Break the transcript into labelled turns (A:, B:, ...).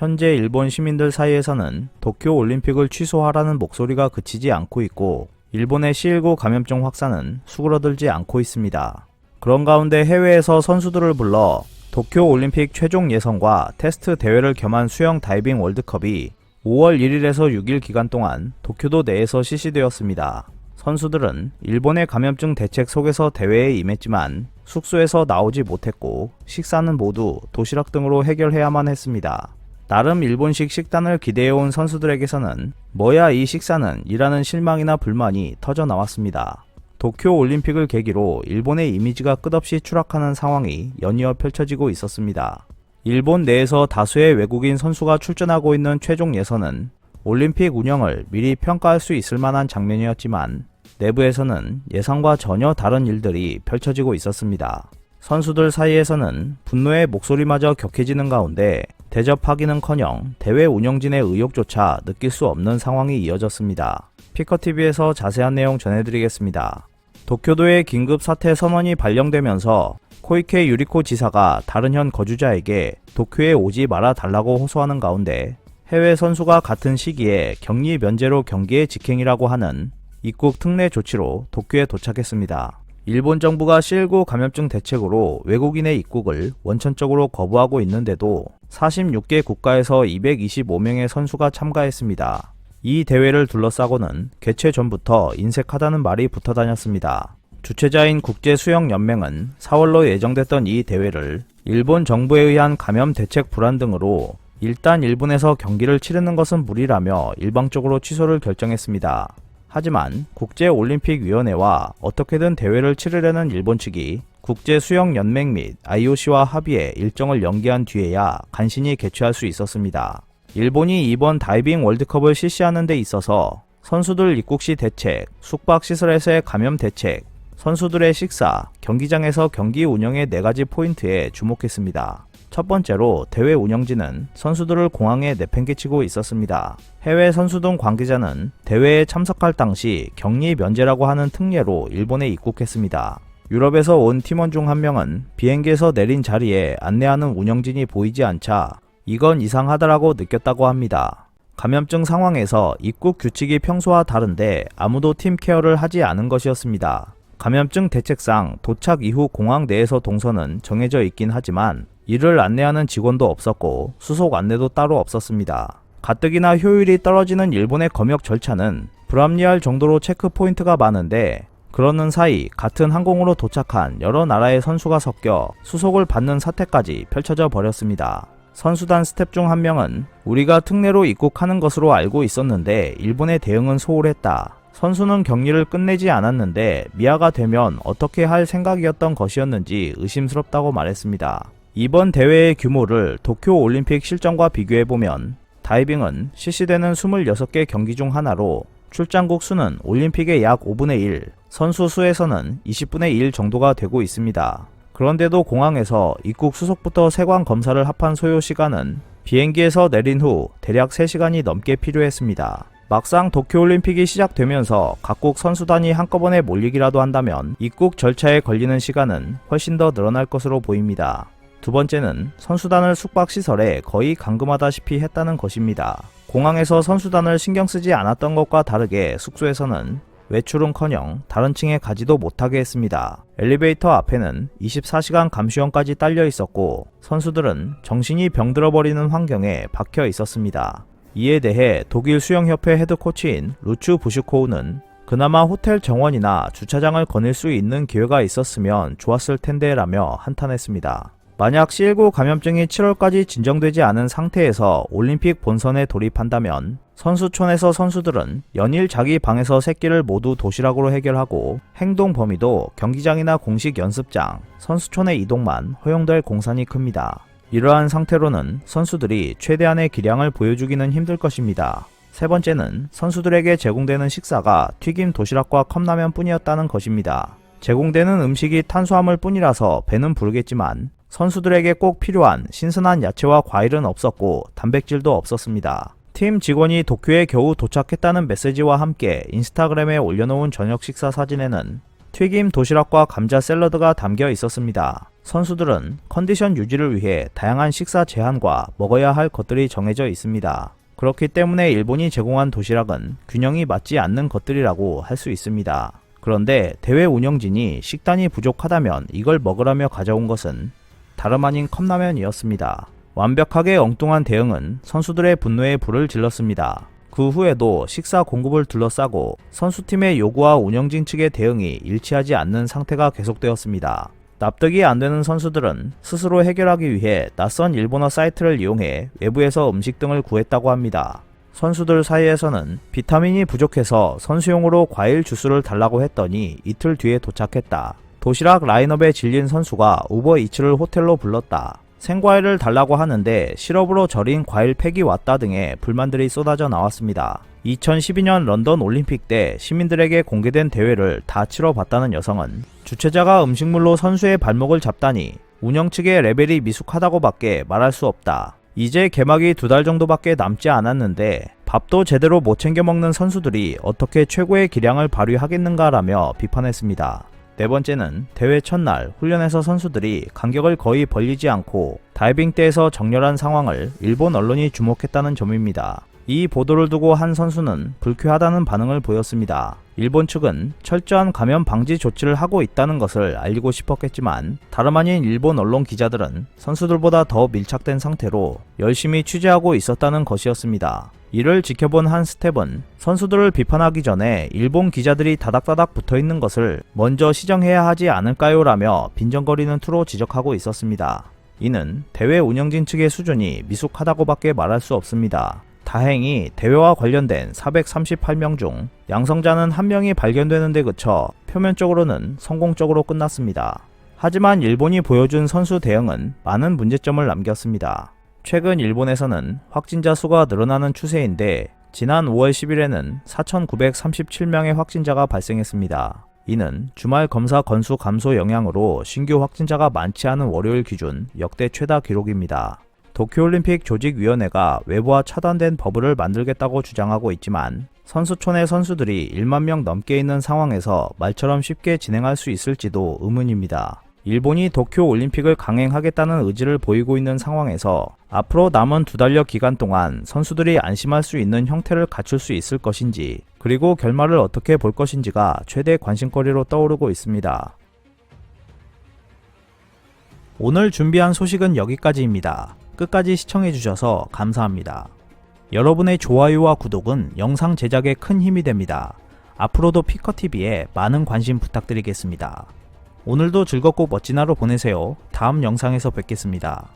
A: 현재 일본 시민들 사이에서는 도쿄 올림픽을 취소하라는 목소리가 그치지 않고 있고 일본의 C19 감염증 확산은 수그러들지 않고 있습니다. 그런 가운데 해외에서 선수들을 불러 도쿄 올림픽 최종 예선과 테스트 대회를 겸한 수영 다이빙 월드컵이 5월 1일에서 6일 기간 동안 도쿄도 내에서 실시되었습니다. 선수들은 일본의 감염증 대책 속에서 대회에 임했지만 숙소에서 나오지 못했고 식사는 모두 도시락 등으로 해결해야만 했습니다. 나름 일본식 식단을 기대해온 선수들에게서는 뭐야 이 식사는 이라는 실망이나 불만이 터져 나왔습니다. 도쿄 올림픽을 계기로 일본의 이미지가 끝없이 추락하는 상황이 연이어 펼쳐지고 있었습니다. 일본 내에서 다수의 외국인 선수가 출전하고 있는 최종 예선은 올림픽 운영을 미리 평가할 수 있을 만한 장면이었지만 내부에서는 예상과 전혀 다른 일들이 펼쳐지고 있었습니다. 선수들 사이에서는 분노의 목소리마저 격해지는 가운데 대접하기는커녕 대회 운영진의 의욕조차 느낄 수 없는 상황이 이어졌습니다. 피커TV에서 자세한 내용 전해드리겠습니다. 도쿄도의 긴급 사태 선언이 발령되면서 코이케 유리코 지사가 다른 현 거주자에게 도쿄에 오지 말아 달라고 호소하는 가운데 해외 선수가 같은 시기에 격리 면제로 경기의 직행이라고 하는 입국 특례 조치로 도쿄에 도착했습니다. 일본 정부가 C19 감염증 대책으로 외국인의 입국을 원천적으로 거부하고 있는데도 46개 국가에서 225명의 선수가 참가했습니다. 이 대회를 둘러싸고는 개최 전부터 인색하다는 말이 붙어 다녔습니다. 주최자인 국제수영연맹은 4월로 예정됐던 이 대회를 일본 정부에 의한 감염 대책 불안 등으로 일단 일본에서 경기를 치르는 것은 무리라며 일방적으로 취소를 결정했습니다. 하지만 국제올림픽위원회와 어떻게든 대회를 치르려는 일본 측이 국제수영연맹 및 IOC와 합의해 일정을 연기한 뒤에야 간신히 개최할 수 있었습니다. 일본이 이번 다이빙 월드컵을 실시하는 데 있어서 선수들 입국 시 대책, 숙박시설에서의 감염 대책, 선수들의 식사, 경기장에서 경기 운영의 4가지 포인트에 주목했습니다. 첫 번째로 대회 운영진은 선수들을 공항에 내팽개치고 있었습니다. 해외 선수 등 관계자는 대회에 참석할 당시 격리 면제라고 하는 특례로 일본에 입국했습니다. 유럽에서 온 팀원 중 한 명은 비행기에서 내린 자리에 안내하는 운영진이 보이지 않자 이건 이상하다라고 느꼈다고 합니다. 감염증 상황에서 입국 규칙이 평소와 다른데 아무도 팀 케어를 하지 않은 것이었습니다. 감염증 대책상 도착 이후 공항 내에서 동선은 정해져 있긴 하지만 이를 안내하는 직원도 없었고 수속 안내도 따로 없었습니다. 가뜩이나 효율이 떨어지는 일본의 검역 절차는 불합리할 정도로 체크 포인트가 많은데 그러는 사이 같은 항공으로 도착한 여러 나라의 선수가 섞여 수속을 받는 사태까지 펼쳐져 버렸습니다. 선수단 스텝 중 한 명은 우리가 특례로 입국하는 것으로 알고 있었는데 일본의 대응은 소홀했다. 선수는 격리를 끝내지 않았는데 미아가 되면 어떻게 할 생각이었던 것이었는지 의심스럽다고 말했습니다. 이번 대회의 규모를 도쿄 올림픽 실정과 비교해보면 다이빙은 실시되는 26개 경기 중 하나로 출장국 수는 올림픽의 약 5분의 1, 선수 수에서는 20분의 1 정도가 되고 있습니다. 그런데도 공항에서 입국 수속부터 세관 검사를 합한 소요 시간은 비행기에서 내린 후 대략 3시간이 넘게 필요했습니다. 막상 도쿄올림픽이 시작되면서 각국 선수단이 한꺼번에 몰리기라도 한다면 입국 절차에 걸리는 시간은 훨씬 더 늘어날 것으로 보입니다. 두 번째는 선수단을 숙박시설에 거의 감금하다시피 했다는 것입니다. 공항에서 선수단을 신경 쓰지 않았던 것과 다르게 숙소에서는 외출은커녕 다른 층에 가지도 못하게 했습니다. 엘리베이터 앞에는 24시간 감시원까지 딸려 있었고 선수들은 정신이 병들어버리는 환경에 박혀 있었습니다. 이에 대해 독일 수영협회 헤드코치인 루츠 부슈코우는 그나마 호텔 정원이나 주차장을 거닐 수 있는 기회가 있었으면 좋았을 텐데 라며 한탄했습니다. 만약 C19 감염증이 7월까지 진정되지 않은 상태에서 올림픽 본선에 돌입한다면 선수촌에서 선수들은 연일 자기 방에서 새끼를 모두 도시락으로 해결하고 행동 범위도 경기장이나 공식 연습장, 선수촌의 이동만 허용될 공산이 큽니다. 이러한 상태로는 선수들이 최대한의 기량을 보여주기는 힘들 것입니다. 세 번째는 선수들에게 제공되는 식사가 튀김 도시락과 컵라면 뿐이었다는 것입니다. 제공되는 음식이 탄수화물 뿐이라서 배는 부르겠지만 선수들에게 꼭 필요한 신선한 야채와 과일은 없었고 단백질도 없었습니다. 팀 직원이 도쿄에 겨우 도착했다는 메시지와 함께 인스타그램에 올려놓은 저녁 식사 사진에는 튀김 도시락과 감자 샐러드가 담겨 있었습니다. 선수들은 컨디션 유지를 위해 다양한 식사 제한과 먹어야 할 것들이 정해져 있습니다. 그렇기 때문에 일본이 제공한 도시락은 균형이 맞지 않는 것들이라고 할 수 있습니다. 그런데 대회 운영진이 식단이 부족하다면 이걸 먹으라며 가져온 것은 다름 아닌 컵라면이었습니다. 완벽하게 엉뚱한 대응은 선수들의 분노에 불을 질렀습니다. 그 후에도 식사 공급을 둘러싸고 선수팀의 요구와 운영진 측의 대응이 일치하지 않는 상태가 계속되었습니다. 납득이 안 되는 선수들은 스스로 해결하기 위해 낯선 일본어 사이트를 이용해 외부에서 음식 등을 구했다고 합니다. 선수들 사이에서는 비타민이 부족해서 선수용으로 과일 주스를 달라고 했더니 이틀 뒤에 도착했다. 도시락 라인업에 질린 선수가 우버이츠를 호텔로 불렀다. 생과일을 달라고 하는데 시럽으로 절인 과일 팩이 왔다 등의 불만들이 쏟아져 나왔습니다. 2012년 런던 올림픽 때 시민들에게 공개된 대회를 다 치러봤다는 여성은 주최자가 음식물로 선수의 발목을 잡다니 운영 측의 레벨이 미숙하다고 밖에 말할 수 없다. 이제 개막이 2달 정도밖에 남지 않았는데 밥도 제대로 못 챙겨 먹는 선수들이 어떻게 최고의 기량을 발휘하겠는가라며 비판했습니다. 네 번째는 대회 첫날 훈련에서 선수들이 간격을 거의 벌리지 않고 다이빙대에서 정렬한 상황을 일본 언론이 주목했다는 점입니다. 이 보도를 두고 한 선수는 불쾌하다는 반응을 보였습니다. 일본 측은 철저한 감염 방지 조치를 하고 있다는 것을 알리고 싶었겠지만 다름 아닌 일본 언론 기자들은 선수들보다 더 밀착된 상태로 열심히 취재하고 있었다는 것이었습니다. 이를 지켜본 한 스텝은 선수들을 비판하기 전에 일본 기자들이 다닥다닥 붙어있는 것을 먼저 시정해야 하지 않을까요? 라며 빈정거리는 투로 지적하고 있었습니다. 이는 대회 운영진 측의 수준이 미숙하다고밖에 말할 수 없습니다. 다행히 대회와 관련된 438명 중 양성자는 1명이 발견되는 데 그쳐 표면적으로는 성공적으로 끝났습니다. 하지만 일본이 보여준 선수 대응은 많은 문제점을 남겼습니다. 최근 일본에서는 확진자 수가 늘어나는 추세인데 지난 5월 10일에는 4,937명의 확진자가 발생했습니다. 이는 주말 검사 건수 감소 영향으로 신규 확진자가 많지 않은 월요일 기준 역대 최다 기록입니다. 도쿄올림픽 조직위원회가 외부와 차단된 버블을 만들겠다고 주장하고 있지만 선수촌의 선수들이 1만 명 넘게 있는 상황에서 말처럼 쉽게 진행할 수 있을지도 의문입니다. 일본이 도쿄올림픽을 강행하겠다는 의지를 보이고 있는 상황에서 앞으로 남은 2달여 기간 동안 선수들이 안심할 수 있는 형태를 갖출 수 있을 것인지 그리고 결말을 어떻게 볼 것인지가 최대 관심거리로 떠오르고 있습니다. 오늘 준비한 소식은 여기까지입니다. 끝까지 시청해주셔서 감사합니다. 여러분의 좋아요와 구독은 영상 제작에 큰 힘이 됩니다. 앞으로도 피커TV에 많은 관심 부탁드리겠습니다. 오늘도 즐겁고 멋진 하루 보내세요. 다음 영상에서 뵙겠습니다.